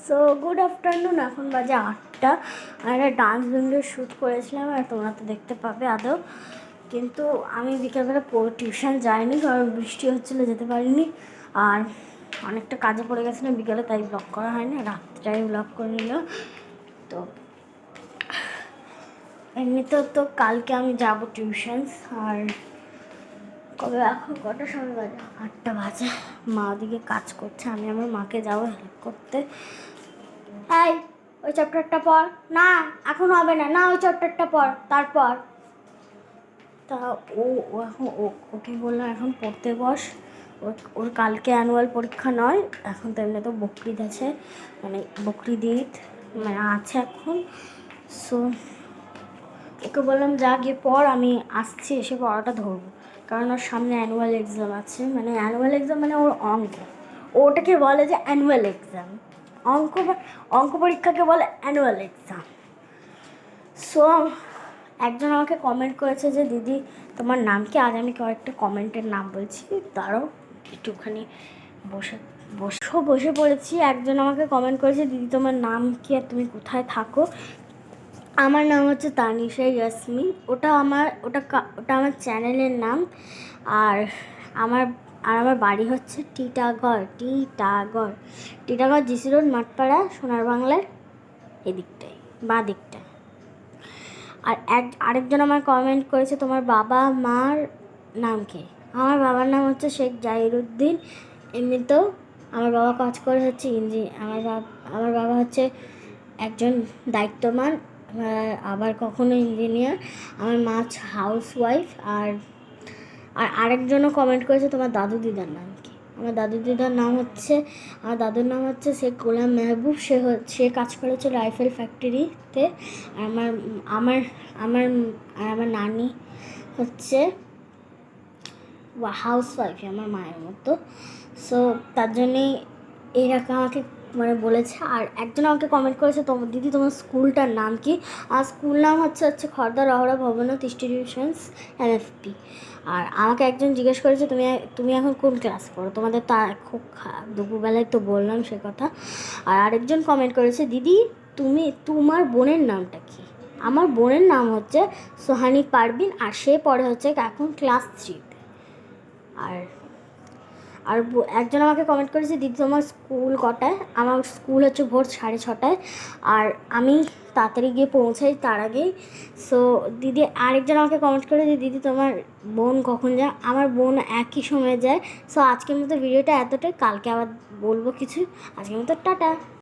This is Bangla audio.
সো গুড আফটারনুন, এখন বাজে 8টা। আর একটা ডান্স ভিডিও শ্যুট করেছিলাম, আর তোমরা তো দেখতে পাবে আদৌ। কিন্তু আমি বিকেলবেলা টিউশন যাইনি, কারণ বৃষ্টি হচ্ছিলো, যেতে পারিনি। আর অনেকটা কাজে পড়ে গেছিলাম বিকেলে, তাই ব্লগ করা হয়নি। রাত্রেই ব্লগ করে নিল। তো এমনিতেও তো কালকে আমি যাব টিউশন। আর কবে এখন কটার সময় বাজে? 8টা বাজে। মা ওদিকে কাজ করছে, আমি আমার মাকে যাবো হেল্প করতে। এই ওই চ্যাপ্টারটা পড় না, এখন হবে না, না ওই চ্যাপ্টারটা পড় তারপর। তা ও এখন ওকে বললাম এখন পড়তে বস। ওর কালকে অ্যানুয়াল পরীক্ষা নয়, এখন তো এমনি তো বকরিদ আছে, মানে বকরিদ ঈদ মানে আছে এখন। সো ওকে বললাম যা গিয়ে পড়, আমি আসছি, এসে পড়াটা ধরবো। কারণ ওর সামনে অ্যানুয়াল এক্সাম আছে, মানে অ্যানুয়াল এক্সাম মানে ওর অঙ্ক, ওটাকে বলে যে অ্যানুয়াল এক্সাম। অঙ্ক পরীক্ষাকে বলে অ্যানুয়াল এক্সাম। সো একজন আমাকে কমেন্ট করেছে যে দিদি তোমার নাম কি? আজ আমি কয়েকটা কমেন্টের নাম বলছি, তারও একটুখানি বসে পড়েছি। একজন আমাকে কমেন্ট করেছে দিদি তোমার নাম কি আর তুমি কোথায় থাকো? আমার নাম হচ্ছে তানিশা ইয়াসমিন। ওটা আমার চ্যানেলের নাম। আর আমার বাড়ি হচ্ছে টিটাগড় জিসি রোড, মাঠপাড়া, সোনার বাংলার এদিকটায়, বাঁ দিকটা। আর আরেকজন আমার কমেন্ট করেছে তোমার বাবা মার নাম কি? আমার বাবার নাম হচ্ছে শেখ জাহিরুদ্দিন। এমনিতেও আমার বাবা কাজ করে হচ্ছে আমার বাবা হচ্ছে একজন দায়িত্বমান, আবার কখনো ইঞ্জিনিয়ার। আমার মা হাউস ওয়াইফ। আর আরেকজনও কমেন্ট করেছে তোমার দাদু দিদার নাম কি? আমার দাদুর নাম হচ্ছে শেখ গোলাম মেহবুব। সে কাজ করেছে রাইফেল ফ্যাক্টরিতে। আমার নানি হচ্ছে হাউস ওয়াইফ, আমার মায়ের মতো। সো তার জন্যেই এইরকম আমাকে মানে বলেছে। আর একজন আমাকে কমেন্ট করেছে দিদি তোমার স্কুলটার নাম কি? আর স্কুল নাম হচ্ছে খর্দা রহরা ভবনাথ ইনস্টিটিউশনস MFP। আর আমাকে একজন জিজ্ঞেস করেছে তুমি এখন কোন ক্লাস পড়ো? তোমাদের তা খুব দুপুরবেলায় তো বললাম সে কথা। আর আরেকজন কমেন্ট করেছে দিদি তোমার বোনের নামটা কি? আমার বোনের নাম হচ্ছে সোহানি পারবিন, আর সে পড়ে হচ্ছে এখন ক্লাস 3-তে। আর একজন আমাকে কমেন্ট করেছে দিদি তোমার স্কুল কটায়? আমার স্কুল হচ্ছে ভোর 6:30টায়, আর আমি তাড়াতাড়ি গিয়ে পৌঁছাই তার আগেই। সো দিদি আরেকজন আমাকে কমেন্ট করেছে দিদি তোমার বোন কখন যায়? আমার বোন একই সময় যায়। সো আজকের মতো ভিডিওটা এতটাই, কালকে আবার বলবো কিছু। আজকের মতো টাটা।